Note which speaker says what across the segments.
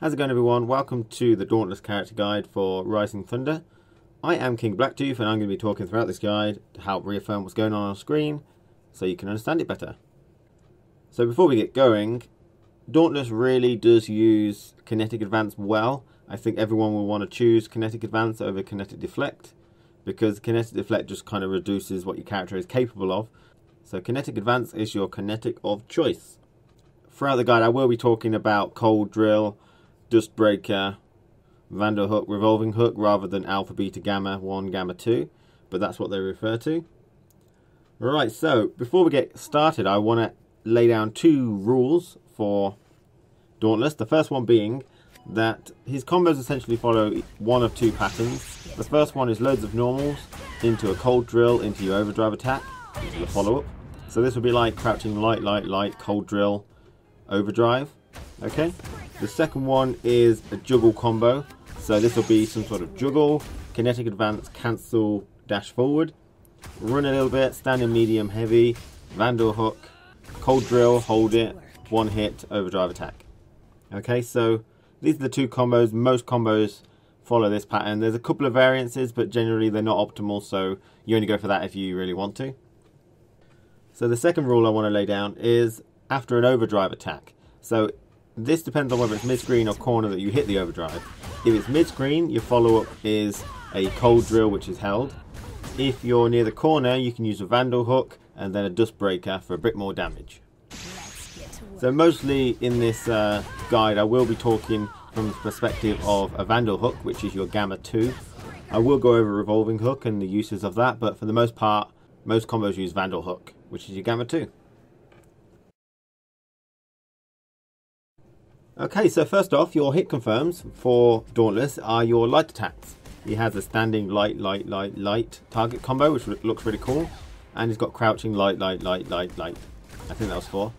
Speaker 1: How's it going, everyone? Welcome to the Dauntless character guide for Rising Thunder. I am King Blacktooth, and I'm going to be talking throughout this guide to help reaffirm what's going on screen so you can understand it better. So before we get going, Dauntless really does use Kinetic Advance well. I think everyone will want to choose Kinetic Advance over Kinetic Deflect, because Kinetic Deflect just kind of reduces what your character is capable of. So Kinetic Advance is your kinetic of choice. Throughout the guide I will be talking about Cold Drill, Dust Breaker, Vandal Hook, Revolving Hook rather than Alpha, Beta, Gamma 1, Gamma 2, but that's what they refer to. Right, so before we get started I want to lay down two rules for Dauntless. The first one being that his combos essentially follow one of two patterns. The first one is loads of normals into a Cold Drill into your Overdrive attack, into the follow-up. So this would be like crouching light, light, light, Cold Drill, Overdrive. Okay. The second one is a juggle combo. So this will be some sort of juggle, Kinetic Advance, cancel, dash forward, run a little bit, standing medium, heavy, Vandal Hook, Cold Drill, hold it, one hit, Overdrive attack. Okay, so these are the two combos. Most combos follow this pattern. There's a couple of variances, but generally they're not optimal, so you only go for that if you really want to. So the second rule I want to lay down is after an Overdrive attack. So this depends on whether it's mid-screen or corner that you hit the Overdrive. If it's mid-screen, your follow-up is a Cold Drill, which is held. If you're near the corner, you can use a Vandal Hook and then a Dust Breaker for a bit more damage. So mostly in this guide I will be talking from the perspective of a Vandal Hook, which is your Gamma 2. I will go over Revolving Hook and the uses of that, but for the most part, most combos use Vandal Hook, which is your Gamma 2. Okay, so first off, your hit confirms for Dauntless are your light attacks. He has a standing light, light, light, light target combo, which looks really cool. And he's got crouching light, light, light, light, light. I think that was 4.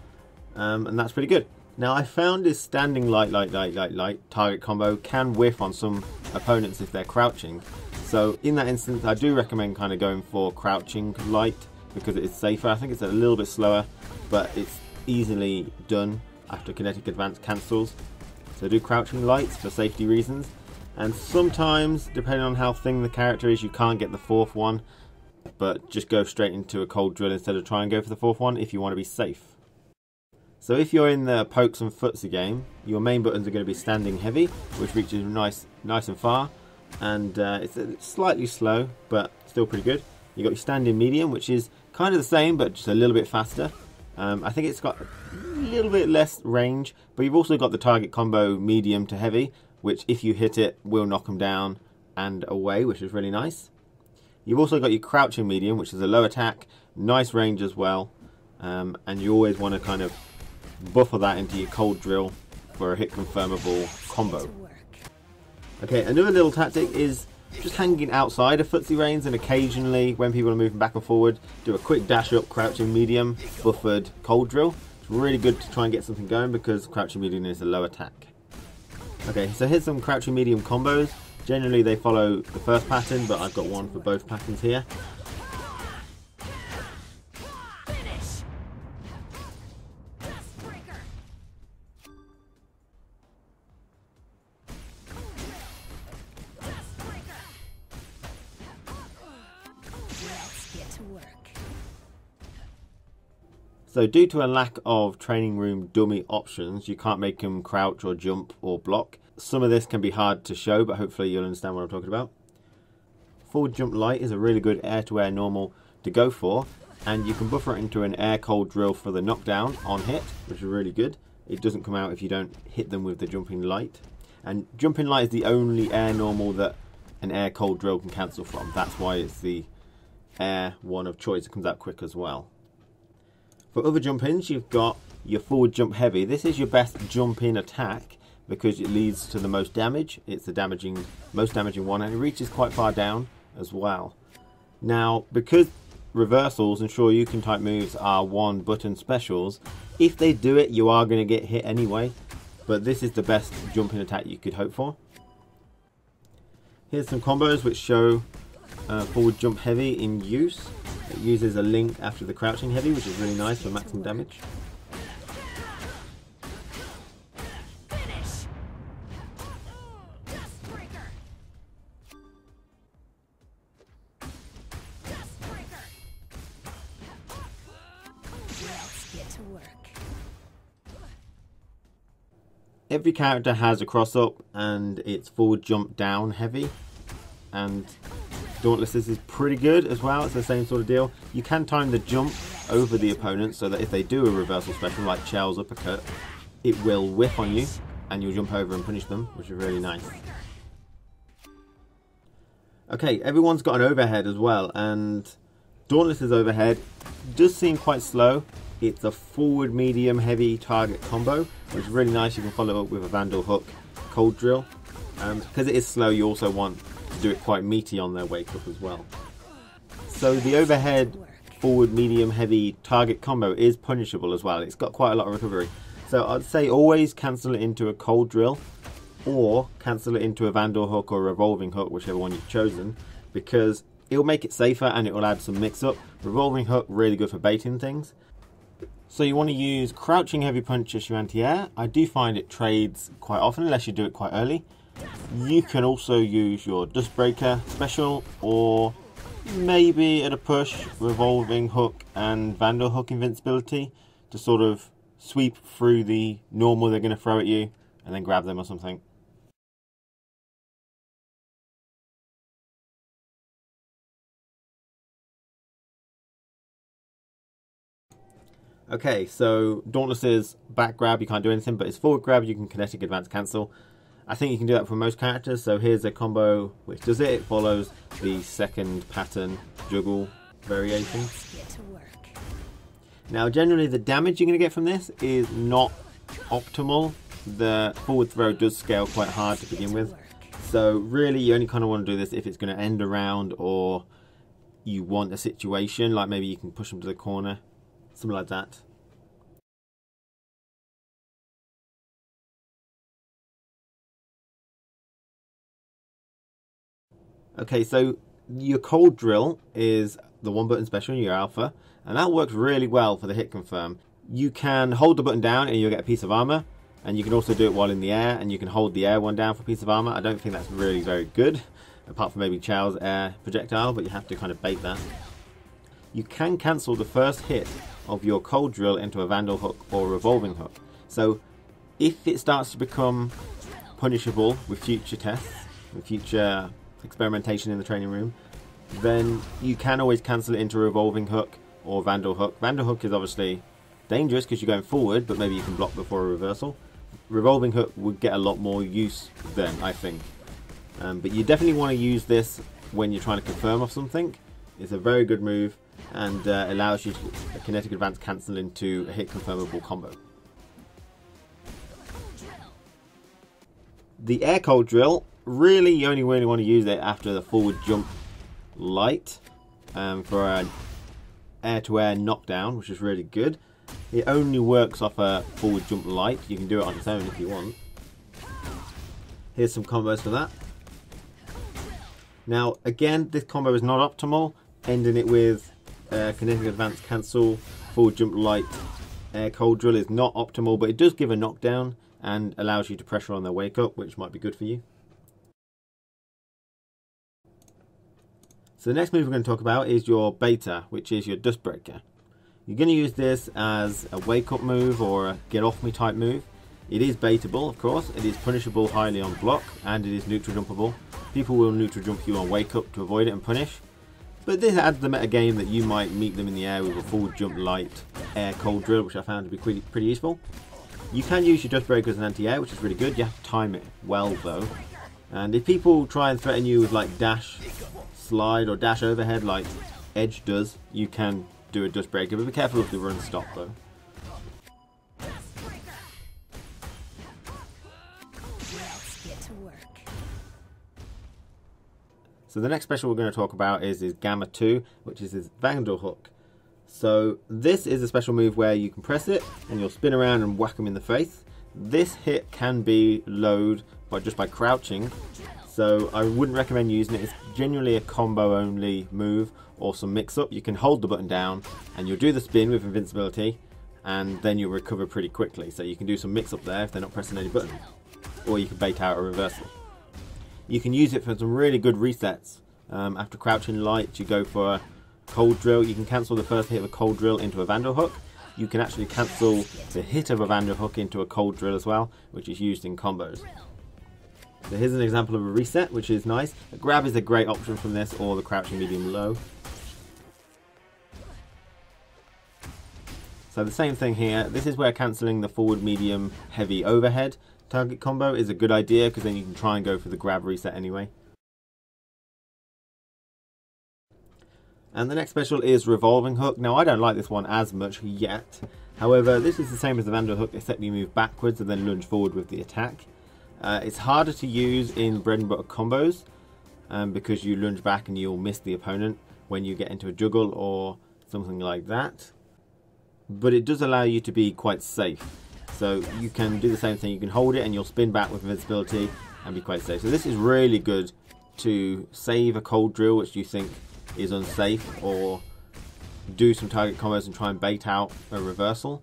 Speaker 1: And that's pretty good. Now I found his standing light, light, light, light, light target combo can whiff on some opponents if they're crouching. So in that instance, I do recommend kind of going for crouching light because it is safer. I think it's a little bit slower, but it's easily done after Kinetic Advance cancels. So do crouching lights for safety reasons. And sometimes, depending on how thin the character is, you can't get the 4th one, but just go straight into a Cold Drill instead of try and go for the 4th one if you want to be safe. So if you're in the pokes and footsie game, your main buttons are going to be standing heavy, which reaches nice and far, and it's slightly slow, but still pretty good. You've got your standing medium, which is kind of the same, but just a little bit faster. I think it's got a little bit less range, but you've also got the target combo medium to heavy, which if you hit it will knock them down and away, which is really nice. You've also got your crouching medium, which is a low attack, nice range as well, and you always want to kind of buffer that into your Cold Drill for a hit confirmable combo. Okay, another little tactic is just hanging outside of footsie range, and occasionally when people are moving back and forward, do a quick dash up, crouching medium, buffered Cold Drill. It's really good to try and get something going because crouching medium is a low attack. Okay, so here's some crouching medium combos. Generally they follow the first pattern, but I've got one for both patterns here. So due to a lack of training room dummy options, you can't make him crouch or jump or block. Some of this can be hard to show, but hopefully you'll understand what I'm talking about. Forward jump light is a really good air-to-air normal to go for, and you can buffer it into an air Cold Drill for the knockdown on hit, which is really good. It doesn't come out if you don't hit them with the jumping light. And jumping light is the only air normal that an air Cold Drill can cancel from. That's why it's the air one of choice. It comes out quick as well. For other jump-ins, you've got your forward jump heavy. This is your best jump-in attack because it leads to the most damage. It's the most damaging one, and it reaches quite far down as well. Now, because reversals and Shoryuken type moves are one button specials, if they do it, you are going to get hit anyway. But this is the best jump-in attack you could hope for. Here's some combos which show forward jump heavy in use. It uses a link after the crouching heavy, which is really nice for maximum damage. every character has a cross up and it's forward jump down heavy, and Dauntless's is pretty good as well. It's the same sort of deal. You can time the jump over the opponent so that if they do a reversal special like Chell's uppercut, it will whiff on you and you'll jump over and punish them, which is really nice. Okay, everyone's got an overhead as well, and Dauntless's overhead does seem quite slow. It's a forward medium heavy target combo, which is really nice. You can follow up with a Vandal Hook cold drill. Because it is slow, you also want to do it quite meaty on their wake up as well. So the overhead forward medium heavy target combo is punishable as well. It's got quite a lot of recovery. So I'd say always cancel it into a cold drill, or cancel it into a Vandal Hook or a Revolving Hook, whichever one you've chosen, because it'll make it safer and it will add some mix up. Revolving Hook, really good for baiting things. So you want to use Crouching Heavy Punch as your anti-air. I do find it trades quite often unless you do it quite early. You can also use your Dust Breaker special, or maybe at a push Revolving Hook and Vandal Hook invincibility to sort of sweep through the normal they're going to throw at you and then grab them or something. Okay, so Dauntless's back grab, you can't do anything, but his forward grab, you can kinetic advance cancel. I think you can do that for most characters, so here's a combo which does it. It follows the second pattern juggle variation. Now, generally the damage you're going to get from this is not optimal. The forward throw does scale quite hard to begin with, so really you only kind of want to do this if it's going to end a round, or you want a situation, like maybe you can push them to the corner. Something like that. Okay, so your cold drill is the one button special in your alpha, and that works really well for the hit confirm. You can hold the button down and you'll get a piece of armor, and you can also do it while in the air, and you can hold the air one down for a piece of armor. I don't think that's really very good, apart from maybe Chow's air projectile, but you have to kind of bait that. You can cancel the first hit of your cold drill into a Vandal Hook or Revolving Hook. So if it starts to become punishable with future tests, with future experimentation in the training room, then you can always cancel it into a Revolving Hook or Vandal Hook. Vandal Hook is obviously dangerous because you're going forward, but maybe you can block before a reversal. Revolving Hook would get a lot more use then, I think. But you definitely want to use this when you're trying to confirm off something. It's a very good move, and allows you to a kinetic advance cancel into a hit confirmable combo. The air cold drill, really you only really want to use it after the forward jump light for an air-to-air knockdown, which is really good. It only works off a forward jump light. You can do it on its own if you want. Here's some combos for that. Now again, this combo is not optimal. Ending it with kinetic advance cancel, forward jump light, air cold drill is not optimal, but it does give a knockdown and allows you to pressure on their wake up, which might be good for you. So the next move we're going to talk about is your beta, which is your Dust Breaker. You're going to use this as a wake up move or a get off me type move. It is baitable, of course. It is punishable highly on block, and it is neutral jumpable. People will neutral jump you on wake up to avoid it and punish. But this adds the meta game that you might meet them in the air with a forward jump light air cold drill, which I found to be pretty useful. You can use your Dust Breaker as an anti-air, which is really good. You have to time it well though. And if people try and threaten you with like dash slide or dash overhead like Edge does, you can do a Dust Breaker, but be careful of the run stop though. So the next special we're going to talk about is Gamma 2, which is his Vandal Hook. So this is a special move where you can press it and you'll spin around and whack them in the face. This hit can be lowered just by crouching, so I wouldn't recommend using it. It's generally a combo only move or some mix up. You can hold the button down and you'll do the spin with invincibility, and then you'll recover pretty quickly. So you can do some mix up there if they're not pressing any buttons, or you can bait out a reversal. You can use it for some really good resets. After crouching light, you go for a cold drill. You can cancel the first hit of a cold drill into a Vandal Hook. you can actually cancel the hit of a Vandal Hook into a cold drill as well, which is used in combos. So here's an example of a reset, which is nice. A grab is a great option from this, or the crouching medium low. So the same thing here. This is where cancelling the forward medium heavy overhead target combo is a good idea, because then you can try and go for the grab reset anyway. And the next special is Revolving Hook. Now I don't like this one as much yet. However, this is the same as the Vandal Hook, except you move backwards and then lunge forward with the attack. It's harder to use in bread and butter combos because you lunge back and you'll miss the opponent when you get into a juggle or something like that. But it does allow you to be quite safe. So you can do the same thing. You can hold it and you'll spin back with invincibility and be quite safe. So this is really good to save a cold drill which you think is unsafe, or do some target combos and try and bait out a reversal.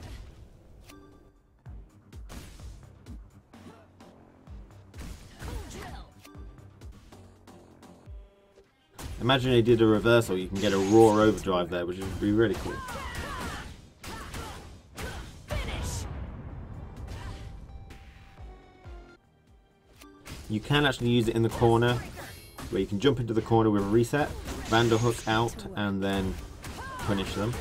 Speaker 1: Imagine they did a reversal, you can get a raw overdrive there, which would be really cool. You can actually use it in the corner, where you can jump into the corner with a reset, Vandal Hook out, and then punish them.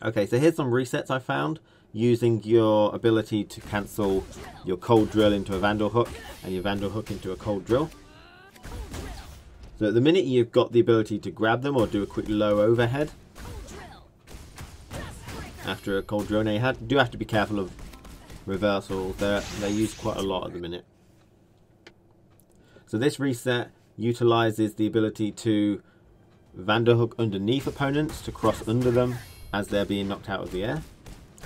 Speaker 1: Okay, so here's some resets I found using your ability to cancel your cold drill into a Vandal Hook and your Vandal Hook into a cold drill. So at the minute you've got the ability to grab them or do a quick low overhead after a cold drill. Now you do have to be careful of reversals. They're used quite a lot at the minute. So this reset utilizes the ability to Vandal Hook underneath opponents to cross under them as they're being knocked out of the air,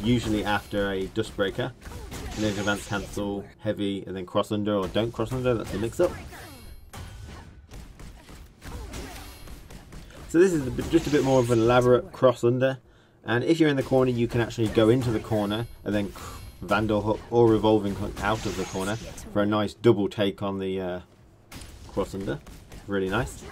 Speaker 1: usually after a dust breaker. And then advance cancel, heavy, and then cross under or don't cross under. That's the mix up. So this is just a bit more of an elaborate cross under. And if you're in the corner, you can actually go into the corner and then Vandal Hook or Revolving Hook out of the corner for a nice double take on the cross under. Really nice.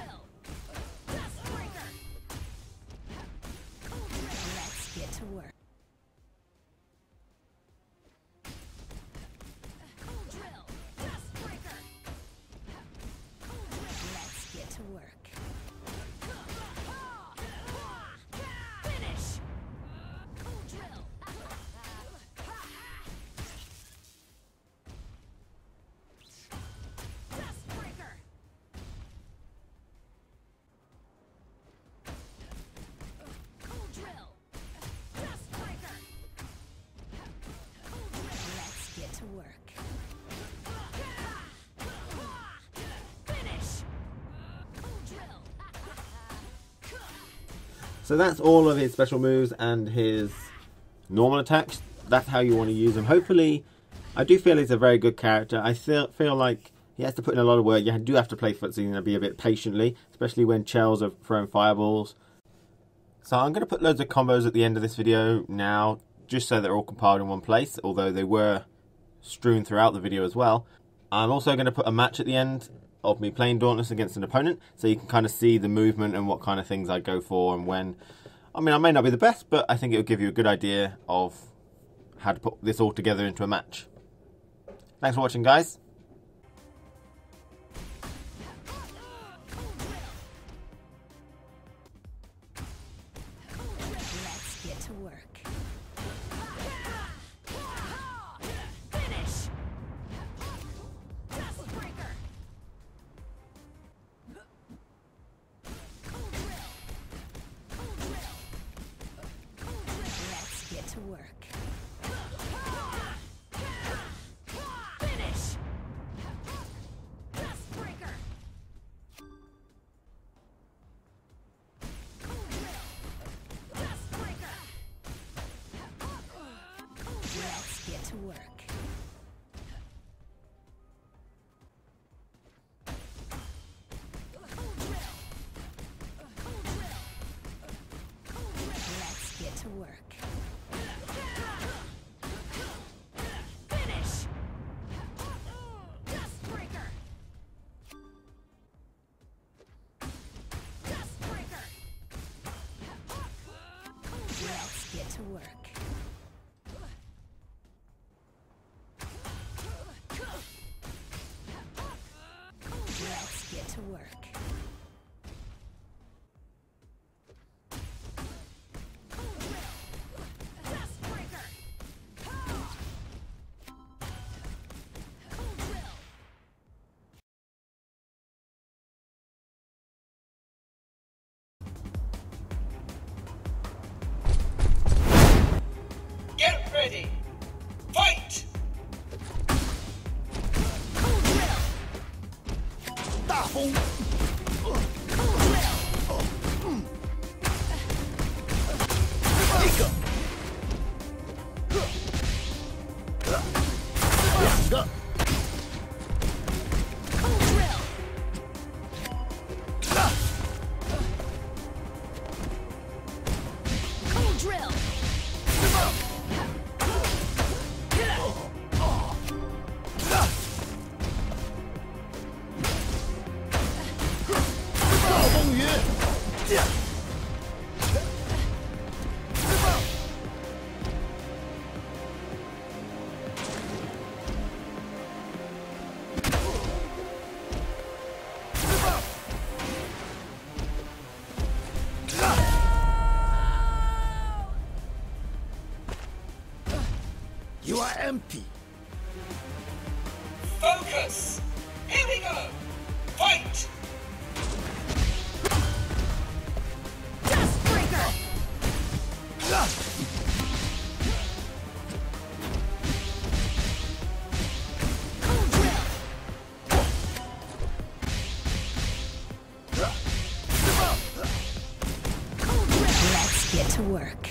Speaker 1: So that's all of his special moves and his normal attacks. That's how you want to use him. Hopefully, I do feel he's a very good character. I feel like he has to put in a lot of work. You do have to play footsie and be a bit patiently, especially when Chels are throwing fireballs. So I'm going to put loads of combos at the end of this video now, just so they're all compiled in one place, although they were strewn throughout the video as well. I'm also going to put a match at the end of me playing Dauntless against an opponent, so you can kind of see the movement and what kind of things I go for and when. I mean, I may not be the best, but I think it will give you a good idea of how to put this all together into a match. Thanks for watching, guys.
Speaker 2: Let's get to work. To work. Finish. Breaker. work. Let's get to work.
Speaker 3: Get ready! Fight!
Speaker 4: 大风，一个，两个，暴风雨，You are empty.
Speaker 3: Focus! Here we go! Fight!
Speaker 2: Let's get to work.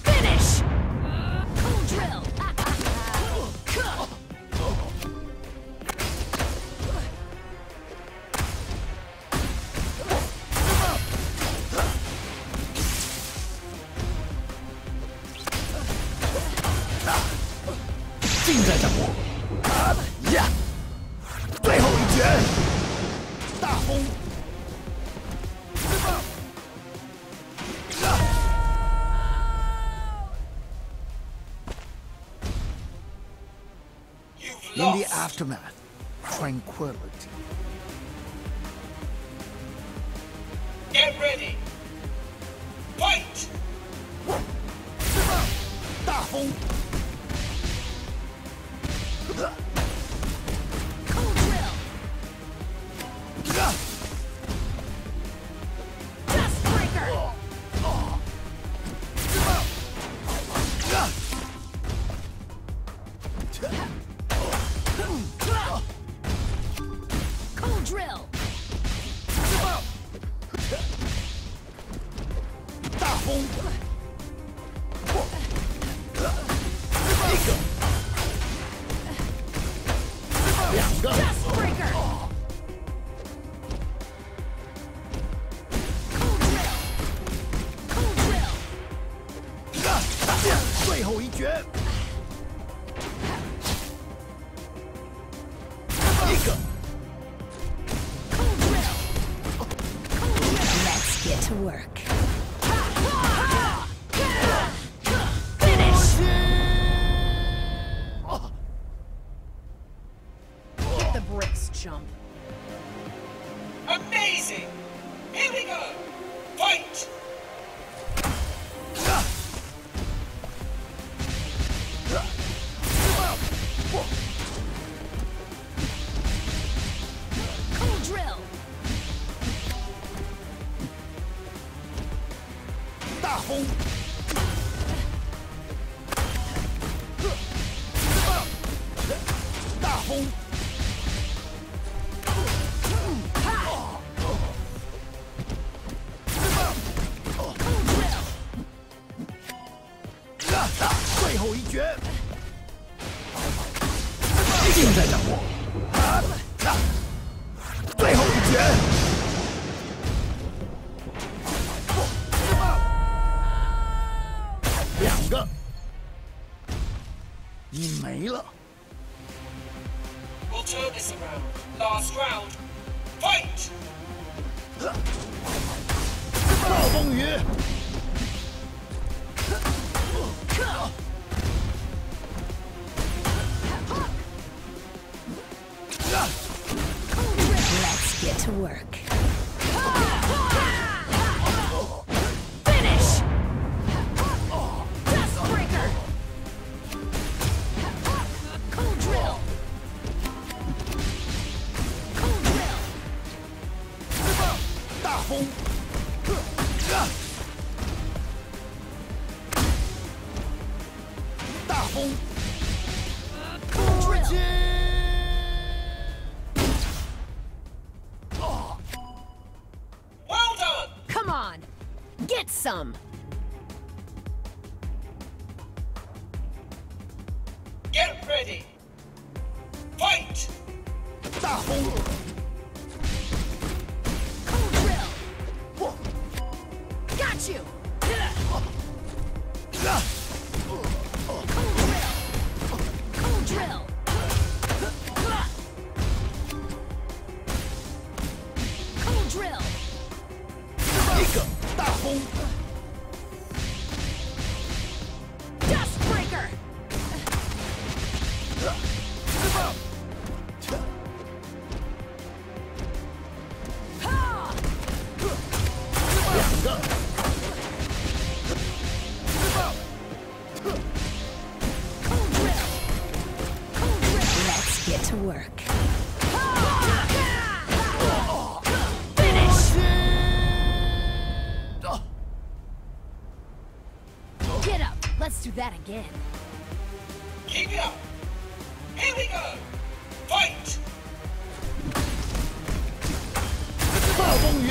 Speaker 2: Finish! Cool drill!
Speaker 4: "尽在掌握。呀，最后一拳，大风。
Speaker 3: You've
Speaker 4: In the
Speaker 3: lost!
Speaker 4: aftermath, tranquility.
Speaker 3: Get ready! Fight!
Speaker 4: 大风。
Speaker 2: Cool drill! Dust breaker! Cool drill!
Speaker 4: 大风，一个，两个，
Speaker 2: Dust breaker! Cool drill! Cool drill!
Speaker 4: 最后一拳，一个，
Speaker 2: Cool drill! Cool drill! Let's get to work. Finish! Hit the bricks, chump.
Speaker 3: Amazing! Here we go! Fight!
Speaker 2: Cool drill!
Speaker 4: 大风，大风，最后一拳，尽在掌握。最后一拳，两个，你没了。
Speaker 3: We'll turn this around. Last round. Fight!
Speaker 4: 暴风雨。
Speaker 2: Let's get to work. Finish! Dustbreaker! Cold drill! Cold drill!
Speaker 4: 大风。大风。
Speaker 2: Cold drill!
Speaker 3: Well done!
Speaker 2: Come on! Get some!
Speaker 3: Get ready! Fight!
Speaker 4: 大风。
Speaker 2: Cold drill! Got you! Cold drill! Cold drill!
Speaker 4: 一个大风。
Speaker 2: Dustbreaker! Ha!
Speaker 4: 两个。
Speaker 2: Cold drill! Cold drill! Let's get to work. Finish! Get up! Let's do that again.
Speaker 3: Keep it up! Here we go! Fight!
Speaker 4: 暴风雨。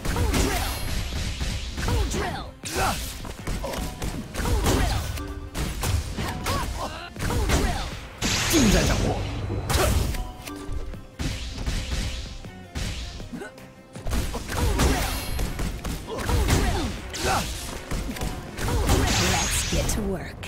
Speaker 2: Cold drill! Cold drill! Cold drill! Cold drill!
Speaker 4: 尽在掌握。
Speaker 2: Cold drill! Cold drill! Cold drill! Let's get to work.